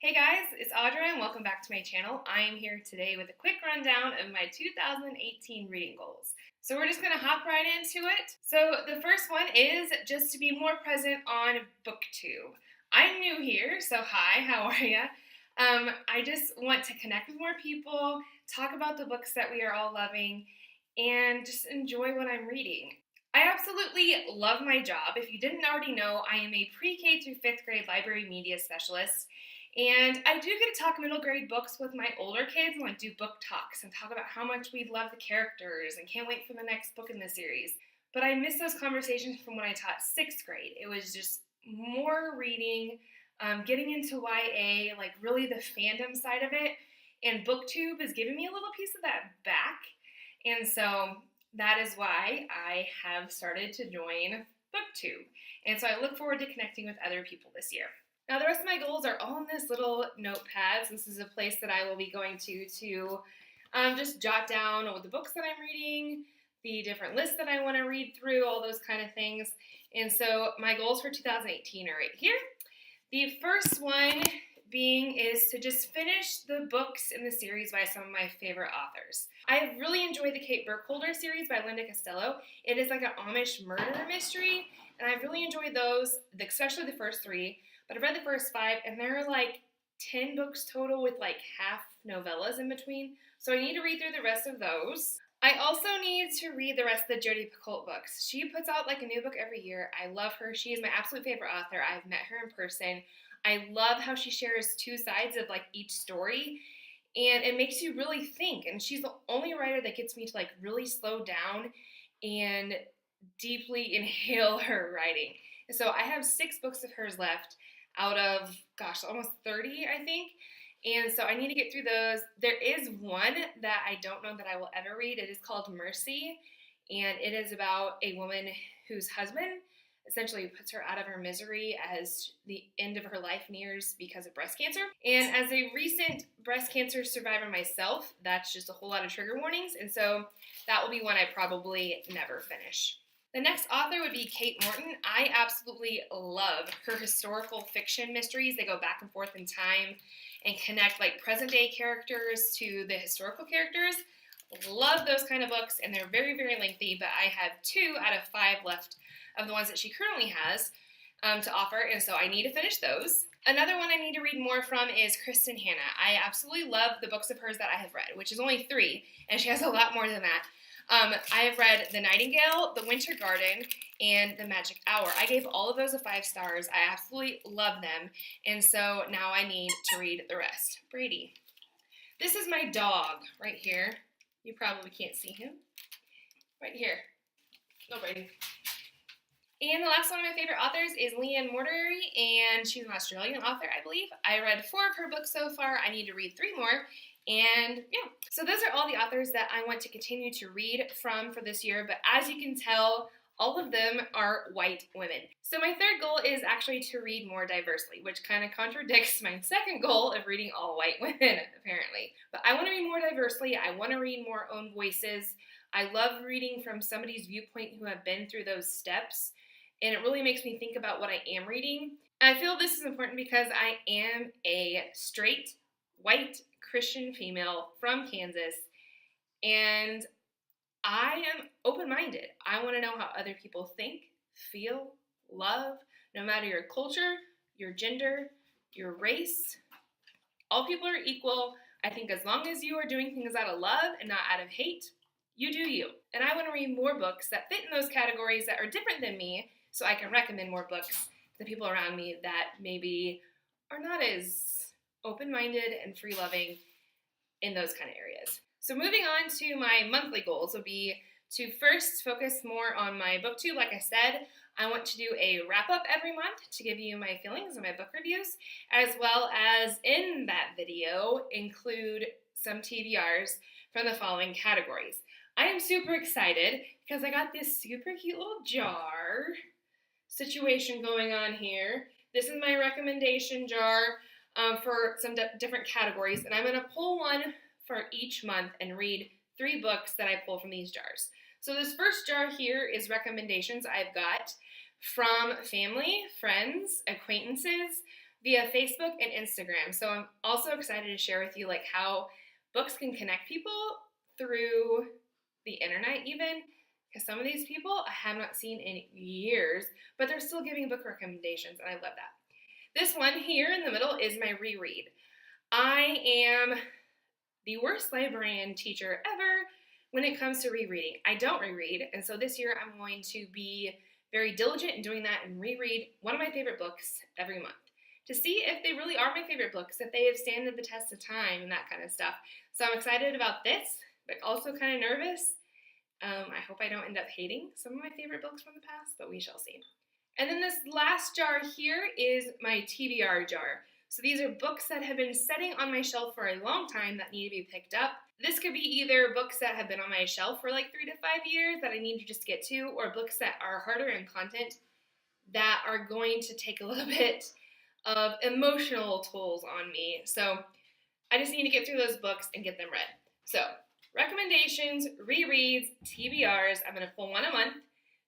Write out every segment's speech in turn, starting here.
Hey guys, it's Audra and welcome back to my channel. I am here today with a quick rundown of my 2018 reading goals. So we're just going to hop right into it. So the first one is just to be more present on BookTube. I'm new here, so hi, how are you? I just want to connect with more people, talk about the books that we are all loving, and just enjoy what I'm reading. I absolutely love my job. If you didn't already know, I am a pre-K through 5th grade library media specialist. And I do get to talk middle grade books with my older kids and do book talks and talk about how much we love the characters and can't wait for the next book in the series. But I miss those conversations from when I taught 6th grade. It was just more reading, getting into YA, really the fandom side of it. And BookTube is giving me a little piece of that back. And so that is why I have started to join BookTube. And so I look forward to connecting with other people this year. Now, the rest of my goals are all in this little notepad. This is a place that I will be going to just jot down all the books that I'm reading, the different lists that I want to read through, all those kind of things. And so my goals for 2018 are right here. The first one is to just finish the books in the series by some of my favorite authors. I really enjoyed the Kate Burkholder series by Linda Costello. It is like an Amish murder mystery, and I really enjoyed those, especially the first 3. But I've read the first 5, and there are 10 books total with half novellas in between. So I need to read through the rest of those. I also need to read the rest of the Jodi Picoult books. She puts out a new book every year. I love her. She is my absolute favorite author. I've met her in person. I love how she shares 2 sides of each story, and it makes you really think. And she's the only writer that gets me to really slow down and deeply inhale her writing. And so I have 6 books of hers left out of, almost 30, I think. And so I need to get through those. There is one that I don't know that I will ever read. It is called Mercy, and it is about a woman whose husband essentially puts her out of her misery as the end of her life nears because of breast cancer. And as a recent breast cancer survivor myself, that's just a whole lot of trigger warnings, and so that will be one I probably never finish. The next author would be Kate Morton. I absolutely love her historical fiction mysteries. They go back and forth in time and connect present day characters to the historical characters. Love those kind of books, and they're very, very lengthy, but I have 2 out of 5 left of the ones that she currently has to offer, and so I need to finish those. Another one I need to read more from is Kristen Hanna. I absolutely love the books of hers that I have read, which is only 3, and she has a lot more than that. I have read The Nightingale, The Winter Garden, and The Magic Hour. I gave all of those a 5 stars. I absolutely love them, and so now I need to read the rest. Brady. This is my dog right here. You probably can't see him. Right here. No, Brady. And the last one of my favorite authors is Leanne Mortieri, and she's an Australian author, I believe. I read 4 of her books so far. I need to read 3 more. And yeah, so those are all the authors that I want to continue to read from for this year. But as you can tell, all of them are white women. So my third goal is actually to read more diversely, which kind of contradicts my second goal of reading all white women, apparently. But I want to read more diversely. I want to read more own voices. I love reading from somebody's viewpoint who have been through those steps. And it really makes me think about what I am reading. And I feel this is important because I am a straight, white, Christian female from Kansas, and I am open-minded. I want to know how other people think, feel, love, no matter your culture, your gender, your race. All people are equal. I think as long as you are doing things out of love and not out of hate, you do you. And I want to read more books that fit in those categories that are different than me, so I can recommend more books to people around me that maybe are not as open-minded and free-loving in those kind of areas. So moving on to my monthly goals would be to first focus more on my BookTube. Like I said, I want to do a wrap-up every month to give you my feelings and my book reviews, as well as in that video include some TBRs from the following categories. I am super excited because I got this super cute little jar situation going on here. This is my recommendation jar for some different categories, and I'm going to pull one for each month and read 3 books that I pull from these jars. So this first jar here is recommendations I've got from family, friends, acquaintances, via Facebook and Instagram. So I'm also excited to share with you like how books can connect people through the internet even, because some of these people I have not seen in years, but they're still giving book recommendations, and I love that. This one here in the middle is my reread. I am the worst librarian teacher ever when it comes to rereading. I don't reread, and so this year I'm going to be very diligent in doing that and reread one of my favorite books every month to see if they really are my favorite books, if they have standed the test of time and that kind of stuff. So I'm excited about this, but also kind of nervous. I hope I don't end up hating some of my favorite books from the past, but we shall see. And then this last jar here is my TBR jar. So these are books that have been sitting on my shelf for a long time that need to be picked up. This could be either books that have been on my shelf for like 3 to 5 years that I need to just get to, or books that are harder in content that are going to take a little bit of emotional tolls on me. So I just need to get through those books and get them read. So recommendations, rereads, TBRs, I'm going to pull one a month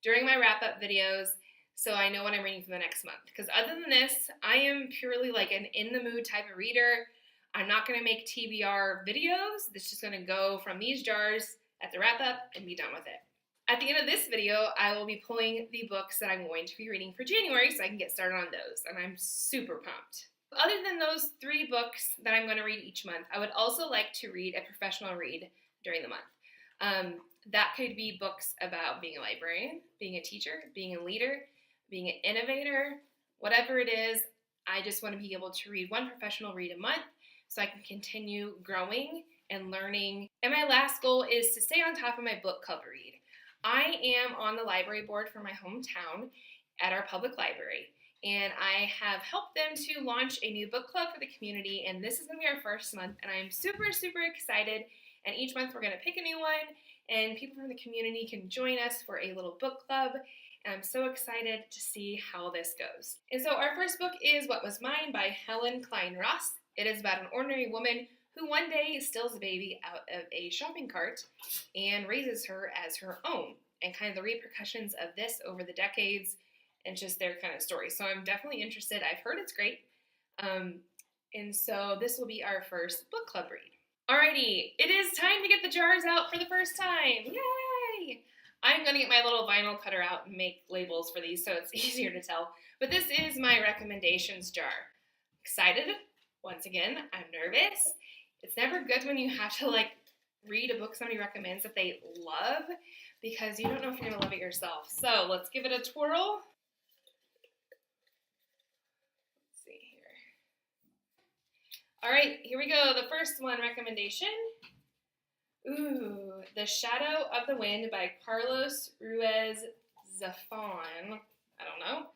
during my wrap-up videos so I know what I'm reading for the next month. Because other than this, I am purely like an in-the-mood type of reader. I'm not going to make TBR videos. It's just going to go from these jars at the wrap-up and be done with it. At the end of this video, I will be pulling the books that I'm going to be reading for January so I can get started on those, and I'm super pumped. Other than those 3 books that I'm going to read each month, I would also like to read a professional read during the month. That could be books about being a librarian, being a teacher, being a leader, being an innovator, whatever it is. I just want to be able to read one professional read a month so I can continue growing and learning. And my last goal is to stay on top of my book club read. I am on the library board for my hometown at our public library, and I have helped them to launch a new book club for the community, and this is going to be our first month, and I'm super, super excited. And each month we're going to pick a new one, and people from the community can join us for a little book club, and I'm so excited to see how this goes. And so our first book is What Was Mine by Helen Klein Ross. It is about an ordinary woman who one day steals a baby out of a shopping cart and raises her as her own, and kind of the repercussions of this over the decades and just their kind of story. So I'm definitely interested. I've heard it's great. And so this will be our first book club read. Alrighty, it is time to get the jars out for the first time. Yay! I'm going to get my little vinyl cutter out and make labels for these so it's easier to tell. But this is my recommendations jar. Excited? Once again, I'm nervous. It's never good when you have to like read a book somebody recommends that they love because you don't know if you're going to love it yourself. So let's give it a twirl. Let's see here. All right, here we go. The first one recommendation. Ooh, The Shadow of the Wind by Carlos Ruiz Zafón. I don't know.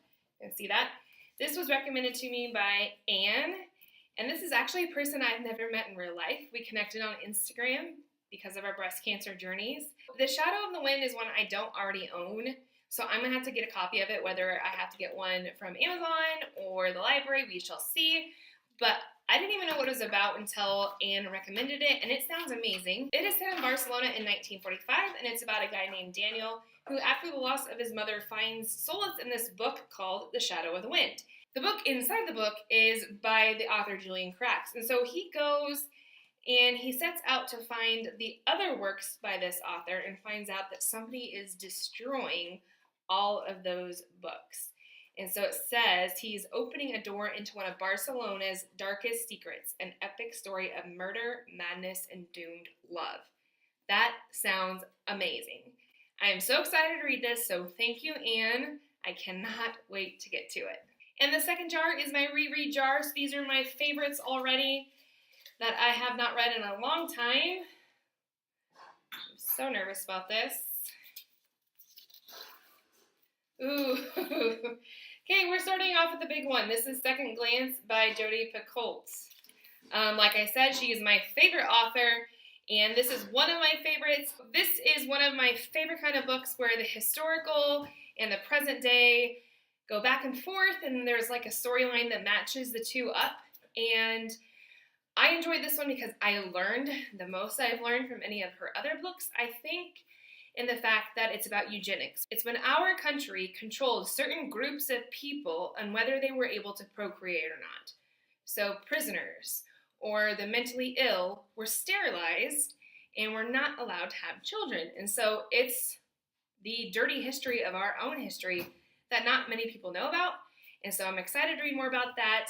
You can see that. This was recommended to me by Anne. And this is actually a person I've never met in real life. We connected on Instagram because of our breast cancer journeys. The Shadow of the Wind is one I don't already own, so I'm going to have to get a copy of it, whether I have to get one from Amazon or the library, we shall see. But I didn't even know what it was about until Anne recommended it, and it sounds amazing. It is set in Barcelona in 1945, and it's about a guy named Daniel who, after the loss of his mother, finds solace in this book called The Shadow of the Wind. The book inside the book is by the author Julian Crax, and so he goes and he sets out to find the other works by this author and finds out that somebody is destroying all of those books. And so it says he's opening a door into one of Barcelona's darkest secrets, an epic story of murder, madness, and doomed love. That sounds amazing. I am so excited to read this, so thank you, Anne. I cannot wait to get to it. And the second jar is my reread jar. So these are my favorites already that I have not read in a long time. I'm so nervous about this. Ooh. Okay, we're starting off with the big one. This is Second Glance by Jodi Picoult. Like I said, she is my favorite author, and this is one of my favorites. This is one of my favorite kind of books where the historical and the present day go back and forth, and there's like a storyline that matches the two up. And I enjoyed this one because I learned the most I've learned from any of her other books, I think. in the fact that it's about eugenics. It's when our country controlled certain groups of people on whether they were able to procreate or not. So prisoners or the mentally ill were sterilized and were not allowed to have children. And so it's the dirty history of our own history that not many people know about. And so I'm excited to read more about that.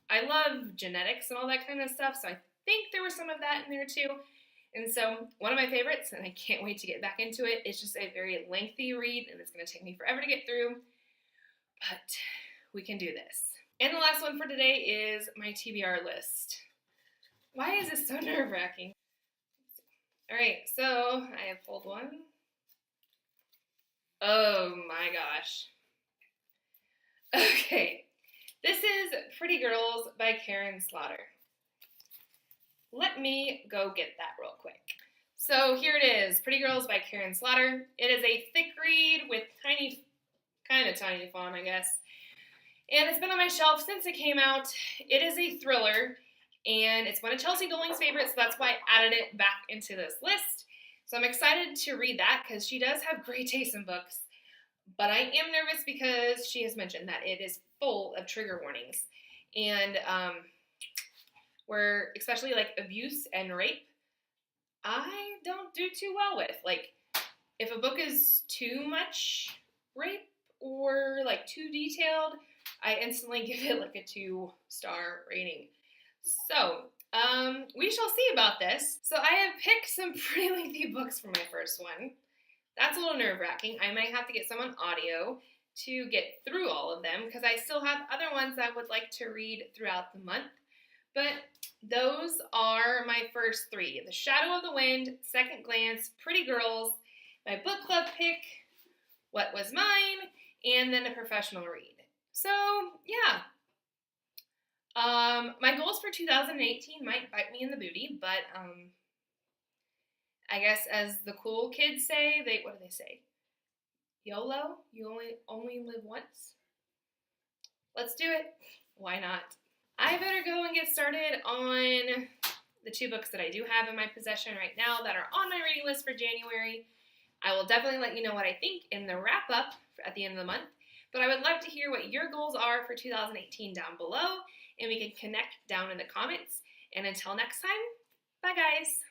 I love genetics and all that kind of stuff, so I think there was some of that in there too. And so one of my favorites, and I can't wait to get back into it, it's just a very lengthy read, and it's going to take me forever to get through, but we can do this. And the last one for today is my TBR list. Why is this so nerve-wracking? All right, so I have pulled one. Oh my gosh. Okay, this is Pretty Girls by Karin Slaughter. Let me go get that real quick. So here it is, Pretty Girls by Karin Slaughter. It is a thick read with kind of tiny font, I guess. And it's been on my shelf since it came out. It is a thriller, and it's one of Chelsea Dolling's favorites, so that's why I added it back into this list. So I'm excited to read that because she does have great taste in books. But I am nervous because she has mentioned that it is full of trigger warnings. And where, especially like abuse and rape, I don't do too well with. Like, if a book is too much rape or like too detailed, I instantly give it like a 2-star rating. So, we shall see about this. So I have picked some pretty lengthy books for my first one. That's a little nerve-wracking. I might have to get some on audio to get through all of them because I still have other ones I would like to read throughout the month. But those are my first 3. The Shadow of the Wind, Second Glance, Pretty Girls, my book club pick, What Was Mine, and then a professional read. So, yeah. My goals for 2018 might bite me in the booty, but I guess as the cool kids say, what do they say? YOLO? You only live once? Let's do it. Why not? I better go and get started on the 2 books that I do have in my possession right now that are on my reading list for January. I will definitely let you know what I think in the wrap-up at the end of the month, but I would love to hear what your goals are for 2018 down below, and we can connect down in the comments. And until next time, bye guys!